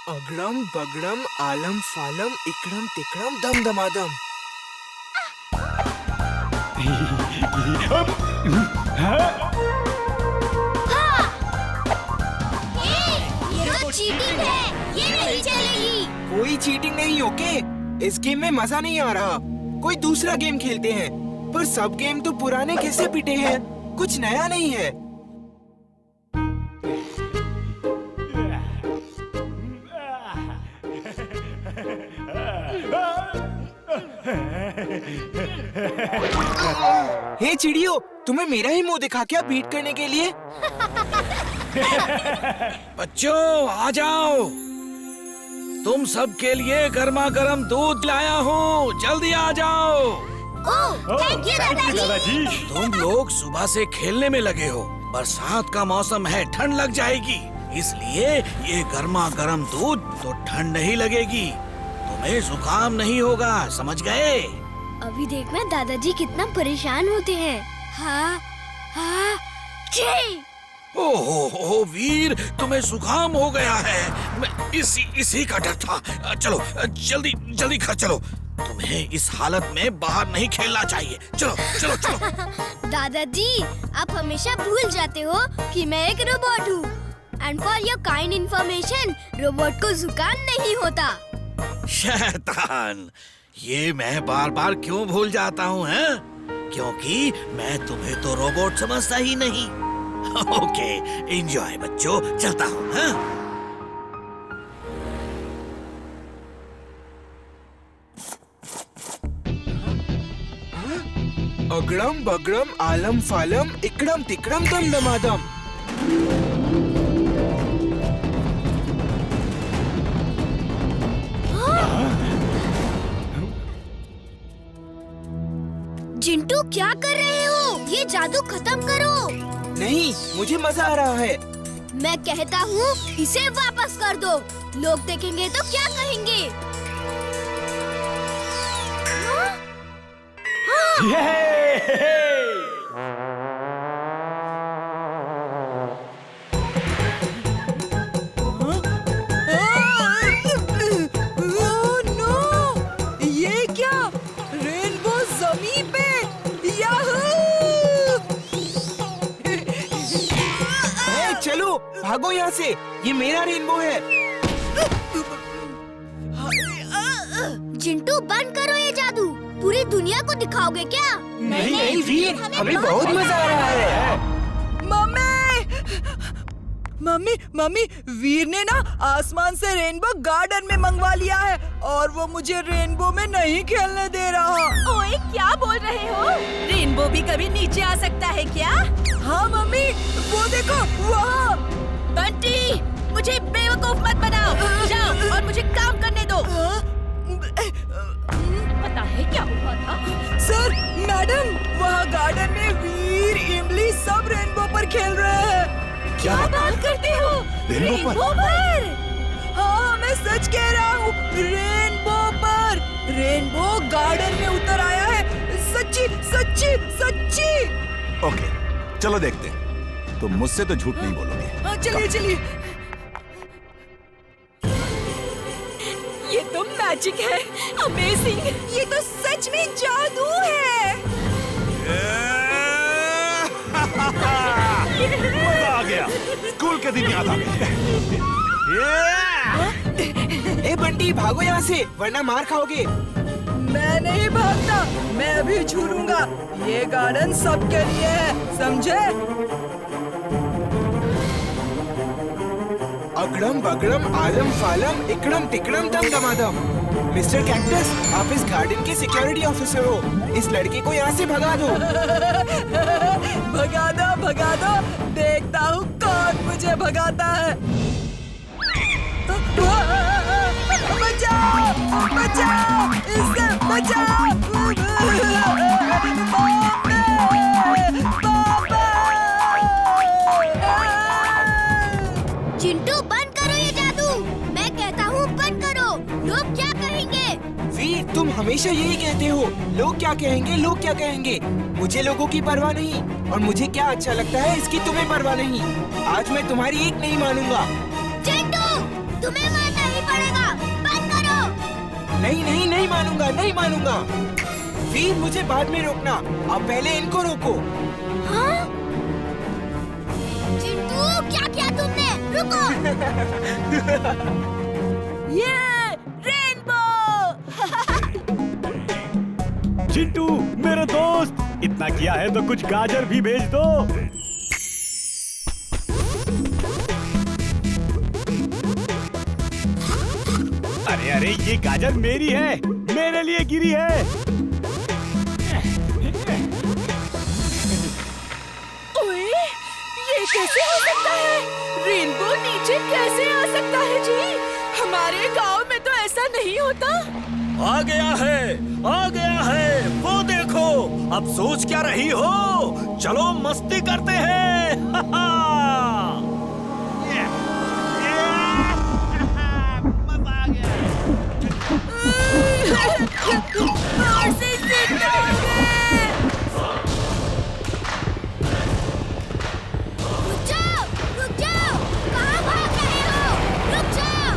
अगड़म बगड़म आलम फालम इकड़म तिकड़म दम दमादम। ये तो चीटिंग है, ये नहीं चलेगी। कोई चीटिंग नहीं, ओके? इस गेम में मजा नहीं आ रहा। कोई दूसरा गेम खेलते हैं। पर सब गेम तो पुराने घिसे पिटे हैं, कुछ नया नहीं है। हे चिड़ियो, तुम्हें मेरा ही मुंह दिखा क्या बीट करने के लिए? बच्चों आ जाओ, तुम सब के लिए गर्मा गर्म दूध लाया हूँ, जल्दी आ जाओ। थैंक यू दादाजी। तुम लोग सुबह से खेलने में लगे हो, बरसात का मौसम है, ठंड लग जाएगी, इसलिए ये गर्मा गर्म दूध तो ठंड नहीं लगेगी, तुम्हें जुकाम नहीं होगा, समझ गए? अभी देखना दादाजी कितना परेशान होते हैं। हाँ, हाँ, जी। ओहो वीर, तुम्हें जुकाम हो गया है। मैं इसी का डर था। चलो जल्दी जल्दी घर चलो, तुम्हें इस हालत में बाहर नहीं खेलना चाहिए। चलो चलो चलो। दादाजी, आप हमेशा भूल जाते हो कि मैं एक रोबोट हूँ। And for your kind information, robot को जुकाम नहीं होता। शैतान, ये मैं बार बार क्यों भूल जाता हूँ, हैं? क्योंकि मैं तुम्हें तो रोबोट समझता ही नहीं। ओके, एंजॉय बच्चों, चलता हूँ। हाँ? अगड़म बगड़म आलम फालम इकड़म तिकड़म दम दमादम। चिंटू, क्या कर रहे हो? ये जादू खत्म करो। नहीं, मुझे मजा आ रहा है। मैं कहता हूँ इसे वापस कर दो, लोग देखेंगे तो क्या कहेंगे? ये क्या? रेनबो ज़मीन पे! चलो भागो यहाँ से, ये मेरा रेनबो है। चिंटू, बंद करो ये जादू। पूरी दुनिया को दिखाओगे क्या? नहीं वीर, हमें बहुत मजा आ रहा है। मम्मी, वीर ने ना आसमान से रेनबो गार्डन में मंगवा लिया है और वो मुझे रेनबो में नहीं खेलने दे रहा। ओए, क्या बोल रहे हो? रेनबो भी कभी नीचे आ सकता है क्या? हाँ मम्मी, वो देखो वहाँ। बंटी, मुझे बेवकूफ मत बनाओ, जाओ और मुझे काम करने दो। पता है क्या हुआ था? सर, मैडम, वहाँ गार्डन में वीर, इमली सब रेनबो पर खेल रहे हैं। क्या बात करते हो? रेनबो पर? हाँ, मैं सच कह रहा हूँ, रेनबो पर। रेनबो गार्डन में उतर आया है, सच्ची सच्ची सच्ची। ओके, चलो देखते हैं। तुम मुझसे तो झूठ नहीं बोलोगे। हाँ, चलिए चलिए। ये तो मैजिक है, अमेजिंग। ये तो सच में जादू है। मजा आ गया, स्कूल के दिन याद आ गए। ए बंटी, भागो यहाँ से, वरना मार खाओगे। मैं नहीं भागता, मैं अभी झूलूंगा। ये गार्डन सबके लिए है, समझे? अगड़म बगड़म आलम फालम इकड़म तिकड़म दम दमादम। मिस्टर कैक्टस, आप इस गार्डन के सिक्योरिटी ऑफिसर हो, इस लड़के को यहाँ से भगा दो। भगा दो, देखता हूँ कौन मुझे भगाता है। बचाओ, बचाओ, इससे बचाओ। चिंटू, बंद करो ये जादू। मैं कहता हूँ बंद करो, लोग क्या कहेंगे? वीर, तुम हमेशा यही कहते हो, लोग क्या कहेंगे, लोग क्या कहेंगे। मुझे लोगों की परवाह नहीं, और मुझे क्या अच्छा लगता है इसकी तुम्हें परवाह नहीं। आज मैं तुम्हारी एक नहीं मानूंगा। चिंटू, तुम्हें मानना ही पड़ेगा। बंद करो। नहीं नहीं नहीं मानूंगा, नहीं मानूंगा। वीर मुझे बाद में रोकना, अब पहले इनको रोको। हाँ? चिंटू क्या किया तुमने? रुको। ये रेनबो। चिंटू मेरे दोस्त, इतना किया है तो कुछ गाजर भी भेज दो। अरे अरे ये गाजर मेरी है, मेरे लिए गिरी है। ओए, ये कैसे हो सकता है? रेनबो नीचे कैसे आ सकता है जी? हमारे गांव में तो ऐसा नहीं होता। आ गया है, वो देखो। अब सोच क्या रही हो? चलो मस्ती करते हैं। मजा आ गया। और से जिंदा हो गए। रुक जाओ। कहाँ भाग रहे हो? रुक जाओ।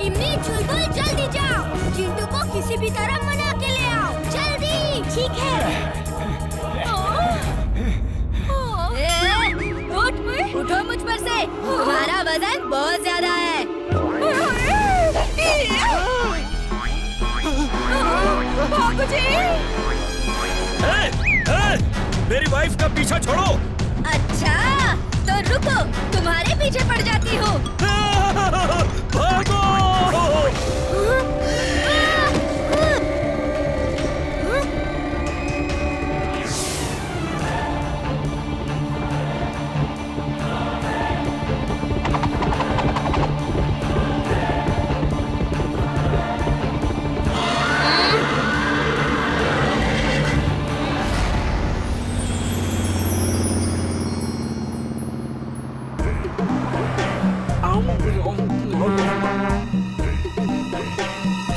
इमली चुलबुल जल्दी जाओ। चिंटू को किसी भी तरह मना के ले आओ। जल्दी। ठीक है। उठो मुझ पर से। तुम्हारा वजन बहुत ज्यादा है। भागो जी। मेरी वाइफ का पीछा छोड़ो। अच्छा तो रुको, तुम्हारे पीछे पड़ जाती हूँ। भागो।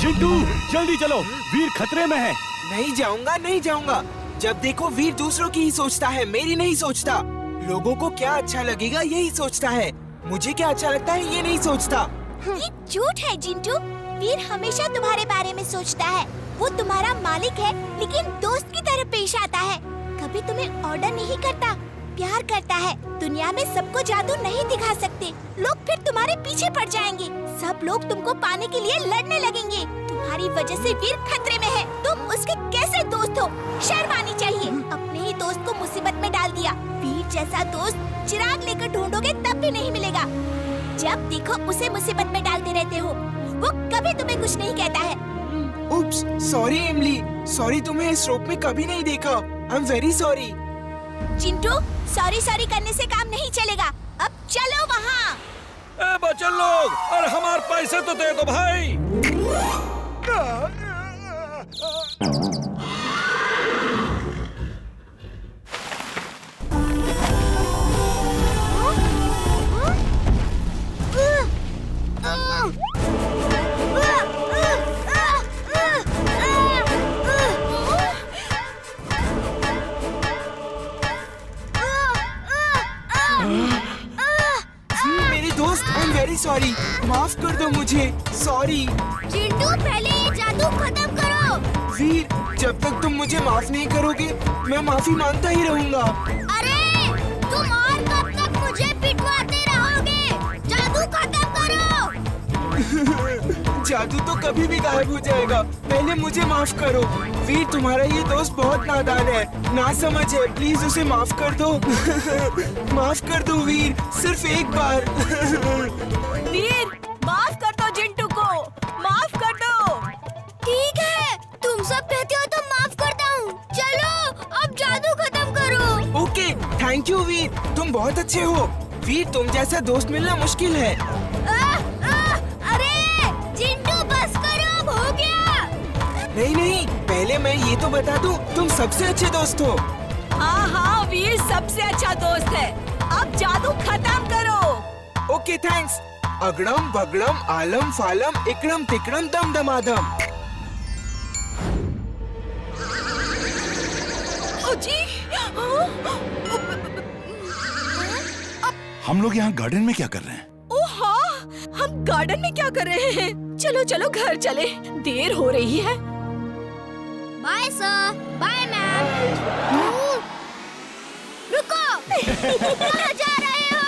चिंटू जल्दी चलो, वीर खतरे में है। नहीं जाऊंगा, नहीं जाऊंगा। जब देखो वीर दूसरों की ही सोचता है, मेरी नहीं सोचता। लोगों को क्या अच्छा लगेगा यही सोचता है, मुझे क्या अच्छा लगता है ये नहीं सोचता। ये झूठ है चिंटू। वीर हमेशा तुम्हारे बारे में सोचता है। वो तुम्हारा मालिक है लेकिन दोस्त की तरह पेश आता है। कभी तुम्हें ऑर्डर नहीं करता, प्यार करता है। दुनिया में सबको जादू नहीं दिखा सकते। लोग फिर तुम्हारे पीछे पड़ जाएंगे। सब लोग तुमको पाने के लिए लड़ने लगेंगे। तुम्हारी वजह से वीर खतरे में है। तुम उसके कैसे दोस्त हो? शर्म आनी चाहिए। अपने ही दोस्त को मुसीबत में डाल दिया। वीर जैसा दोस्त चिराग लेकर ढूंढोगे तब भी नहीं मिलेगा। जब देखो उसे मुसीबत में डालते रहते हो। वो कभी तुम्हें कुछ नहीं कहता है। उप्स, सॉरी इमली, सॉरी, तुम्हें इस रूप में कभी नहीं देखा। I am very sorry. Chintu sorry sorry करने से काम नहीं चलेगा। अब चलो वहाँ। ए बच्चन लोग, और हमारे पैसे तो दे दो भाई। मेरे दोस्त, आई एम वेरी सॉरी, माफ कर दो मुझे। सॉरी चिंटू पहले ये जादू खत्म करो। वीर, जब तक तुम मुझे माफ नहीं करोगे मैं माफी मांगता ही रहूंगा। अरे तुम और कब तक मुझे पिटवाते रहोगे? जादू खत्म करो। जादू तो कभी भी गायब हो जाएगा। पहले मुझे माफ करो। वीर, तुम्हारा ये दोस्त बहुत नादान है, ना समझ है। प्लीज उसे माफ कर दो। माफ कर दो वीर, सिर्फ एक बार। वीर माफ कर दो चिंटू को, माफ कर दो। ठीक है, तुम सब कहते हो तो माफ करता हूँ। चलो अब जादू खत्म करो। ओके, थैंक यू वीर, तुम बहुत अच्छे हो। वीर, तुम जैसा दोस्त मिलना मुश्किल है। अरे चिंटू बस करो, अब हो गया। नहीं नहीं, पहले मैं ये तो बता दूं, तुम सबसे अच्छे दोस्त हो। हाँ हाँ, वीर सबसे अच्छा दोस्त है। अब जादू खत्म करो। Okay thanks. अगड़म बगड़म आलम फालम इकड़म तिकड़म दम दमादम। ओ जी, हम लोग यहाँ गार्डन में क्या कर रहे हैं? ओ हाँ, हम गार्डन में क्या कर रहे हैं? चलो चलो घर चले, देर हो रही है। Bye sir, bye ma'am. रुको, कहाँ जा रहे हो?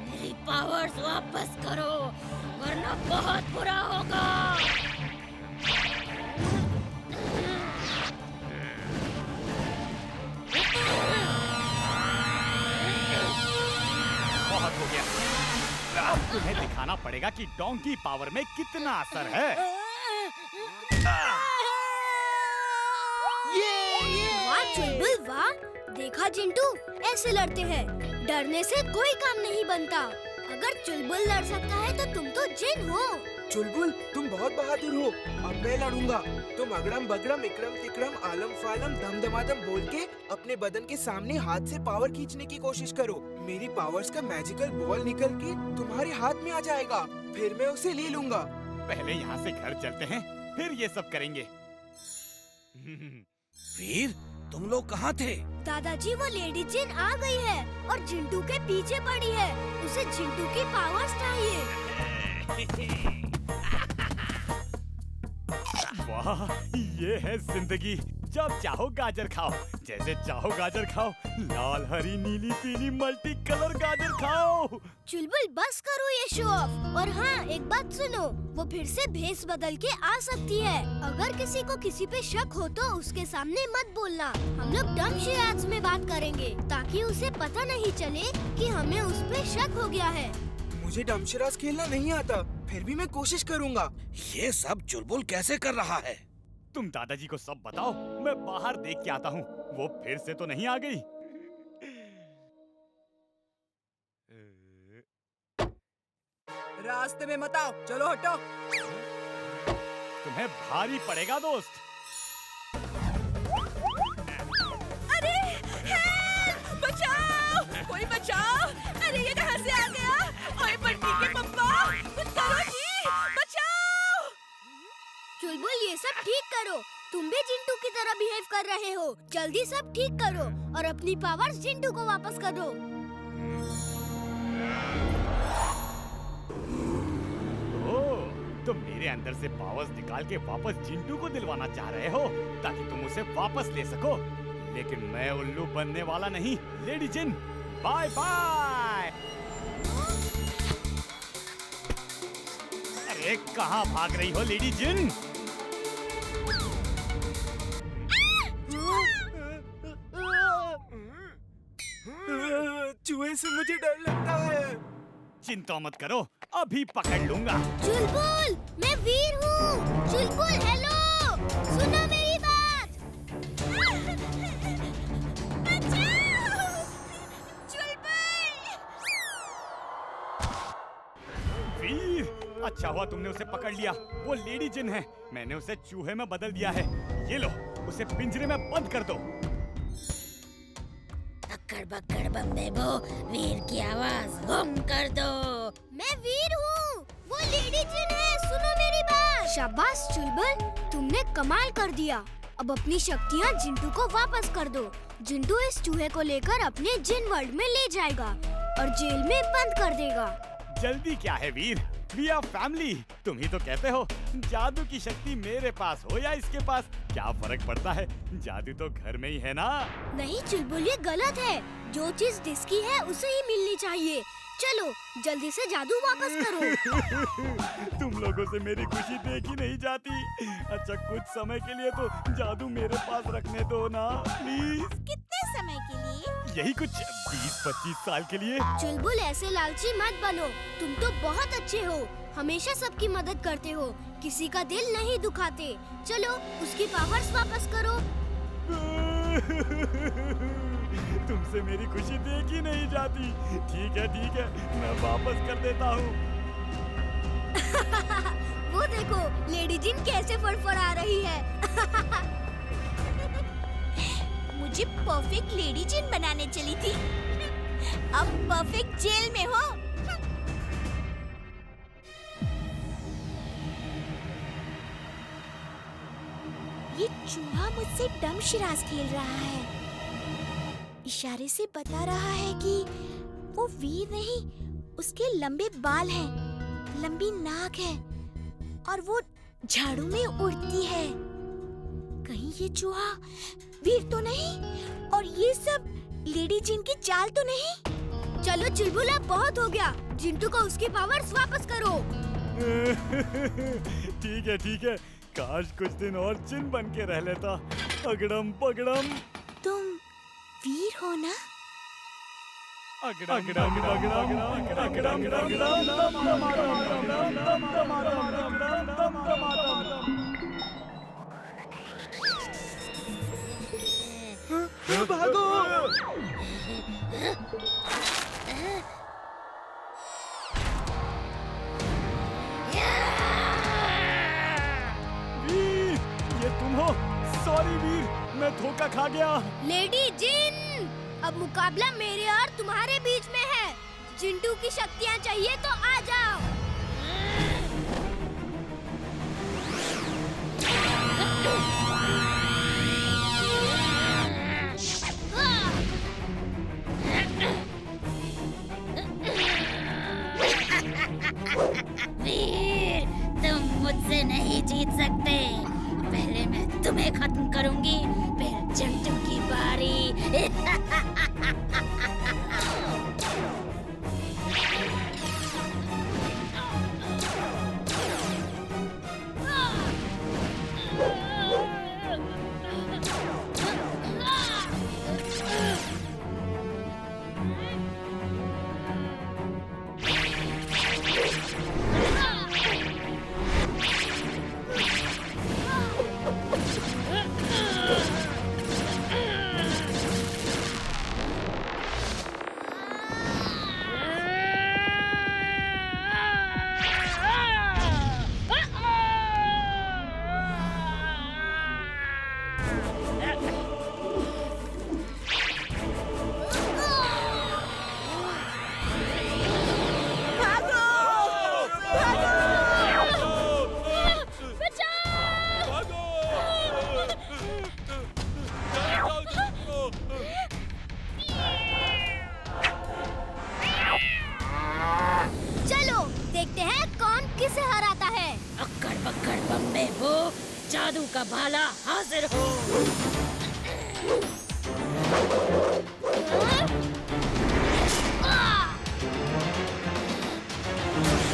मेरी पावर्स वापस करो, वरना बहुत बुरा होगा। बहुत हो गया। अब तुम्हें दिखाना पड़ेगा कि डोंकी पावर में कितना असर है। वाह चुलबुल वाह, देखा जिंटू, ऐसे लड़ते हैं, डरने से कोई काम नहीं बनता। अगर चुलबुल लड़ सकता है तो तुम तो जिन हो। चुलबुल, तुम बहुत बहादुर हो। अब मैं लड़ूंगा। तुम अगड़म बगड़म इकड़म तिकड़म आलम फालम धम धमाधम बोल के अपने बदन के सामने हाथ से पावर खींचने की कोशिश करो। मेरी पावर्स का मैजिकल बॉल निकल के तुम्हारे हाथ में आ जाएगा, फिर मैं उसे ले लूंगा। पहले यहाँ से घर चलते हैं, फिर ये सब करेंगे। वीर, तुम लोग कहाँ थे? दादाजी, वो लेडी जिन आ गई है और जिंटू के पीछे पड़ी है। उसे जिंटू की पावर्स चाहिए। वाह, ये है जिंदगी। जब चाहो गाजर खाओ, जैसे चाहो गाजर खाओ, लाल हरी नीली पीली मल्टी कलर गाजर खाओ। चुलबुल, बस करो ये शो ऑफ। और हाँ, एक बात सुनो, वो फिर से भेस बदल के आ सकती है। अगर किसी को किसी पे शक हो तो उसके सामने मत बोलना। हम लोग डम शिराज में बात करेंगे ताकि उसे पता नहीं चले कि हमें उस पे शक हो गया है। मुझे डमशराज खेलना नहीं आता, फिर भी मैं कोशिश करूंगा। ये सब चुलबुल कैसे कर रहा है? तुम दादाजी को सब बताओ, मैं बाहर देख के आता हूँ। वो फिर से तो नहीं आ गई? रास्ते में मत आओ, चलो हटो। तुम्हें भारी पड़ेगा दोस्त। अरे हेल्प! बचाओ, कोई बचाओ! अरे ये कहाँ से आ गया? ओए बंटी के पप्पा, कुछ करो जी, बचाओ! चुलबुल, ये सब ठीक करो। तुम भी जिंटू की तरह बिहेव कर रहे हो। जल्दी सब ठीक करो और अपनी पावर्स जिंटू को वापस कर दो। तुम मेरे अंदर से पावर्स निकाल के वापस जिंटू को दिलवाना चाह रहे हो ताकि तुम उसे वापस ले सको। लेकिन मैं उल्लू बनने वाला नहीं। लेडी जिन, बाय बाय। अरे कहाँ भाग रही हो लेडी जिन? चूहे से मुझे डर लगता है। चिंता मत करो, अभी पकड़ लूंगा। चुलबुल, मैं वीर हूँ। चुलबुल, हेलो, सुनो मेरी बात। बचाओ! चुलबुल! वीर, अच्छा हुआ तुमने उसे पकड़ लिया। वो लेडी जिन है, मैंने उसे चूहे में बदल दिया है। ये लो, उसे पिंजरे में बंद कर दो। अक्कड़ बक्कड़ बम्बे बो, वीर की आवाज गुम कर दो। मैं वीर हूँ। वो लेडी जिन है, सुनो मेरी बात। शाबाश चुलबुल, तुमने कमाल कर दिया। अब अपनी शक्तियाँ जिंटू को वापस कर दो। जिंटू इस चूहे को लेकर अपने जिन वर्ल्ड में ले जाएगा और जेल में बंद कर देगा। जल्दी क्या है वीर, वी आर फैमिली। तुम ही तो कहते हो जादू की शक्ति मेरे पास हो या इसके पास, क्या फर्क पड़ता है? जादू तो घर में ही है ना। नहीं चुलबुल, ये गलत है। जो चीज जिसकी है उसे ही मिलनी चाहिए। चलो जल्दी से जादू वापस करो। तुम लोगों से मेरी खुशी देखी नहीं जाती। अच्छा, कुछ समय के लिए तो जादू मेरे पास रखने दो ना, प्लीज। कितने समय के लिए? यही कुछ 20-25 साल के लिए। चुलबुल, ऐसे लालची मत बनो। तुम तो बहुत अच्छे हो, हमेशा सबकी मदद करते हो, किसी का दिल नहीं दुखाते। चलो उसकी पावर्स वापस करो। तुमसे मेरी खुशी देखी नहीं जाती। ठीक है, मैं वापस कर देता हूँ। वो देखो लेडी जिन कैसे फड़फड़ा रही है। मुझे परफेक्ट लेडी जिन बनाने चली थी, अब परफेक्ट जेल में हो। ये चूहा मुझसे डम शराज खेल रहा है। इशारे से बता रहा है कि वो वीर नहीं, उसके लंबे बाल हैं, लंबी नाक है और वो झाड़ू में उड़ती है। कहीं ये चूहा वीर तो नहीं और ये सब लेडी जिन की चाल तो नहीं? चलो चुलबुला, बहुत हो गया। जिंटू को उसकी पावर्स वापस करो। ठीक है। काश कुछ दिन और जिन बन के रह लेता। अगड़म पगड़म। तुम वीर हो ना? भागो। वीर, ये तुम हो? सॉरी वीर, मैं धोखा खा गया। लेडी जिन, अब मुकाबला मेरे और तुम्हारे बीच में है। जिंटू की शक्तियाँ चाहिए तो आ जाओ। वीर, तुम मुझसे नहीं जीत सकते। पहले मैं तुम्हें खत्म करूंगी, फिर जिंटू की बारी। किसे हराता है? अक्कड़ बक्कड़ बम्बे वो, जादू का भाला हाजिर हो।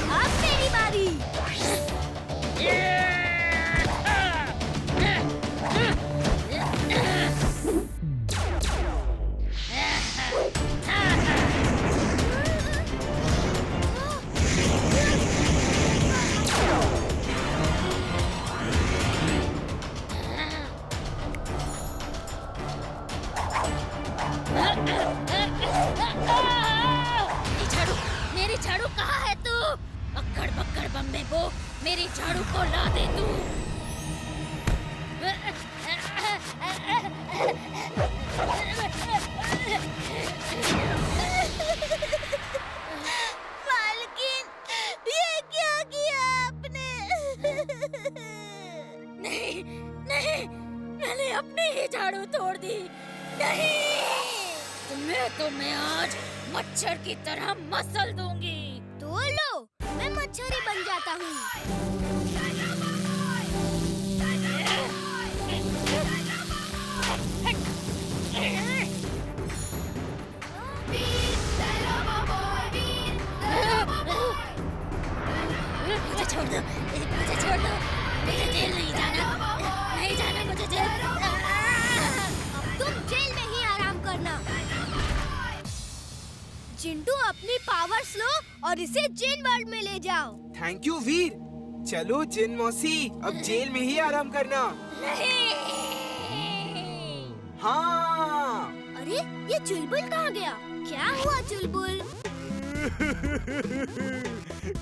अब मेरी बारी। मेरी झाड़ू कहाँ है तू? अक्कड़ बक्कड़ बम्बे वो, मेरी झाड़ू को ला दे तू। मालकिन, ये क्या किया आपने? नहीं नहीं, मैंने अपनी ही झाड़ू तोड़ दी। नहीं, तो मैं आज मच्छर की तरह मसल दूंगी। तो लो, मैं मच्छर ही बन जाता हूँ। मुझे छोड़ दो, मुझे छोड़ दो, मुझे जेल नहीं जाना, नहीं जाना मुझे जेल। अब तुम जेल में ही आराम करना। जिंटू, अपनी पावर्स लो और इसे जिन वर्ल्ड में ले जाओ। थैंक यू वीर। चलो जिन मौसी, अब जेल में ही आराम करना। नहीं। हाँ, अरे ये चुलबुल कहाँ गया? क्या हुआ चुलबुल?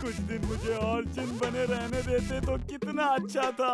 कुछ दिन मुझे और जिन बने रहने देते तो कितना अच्छा था।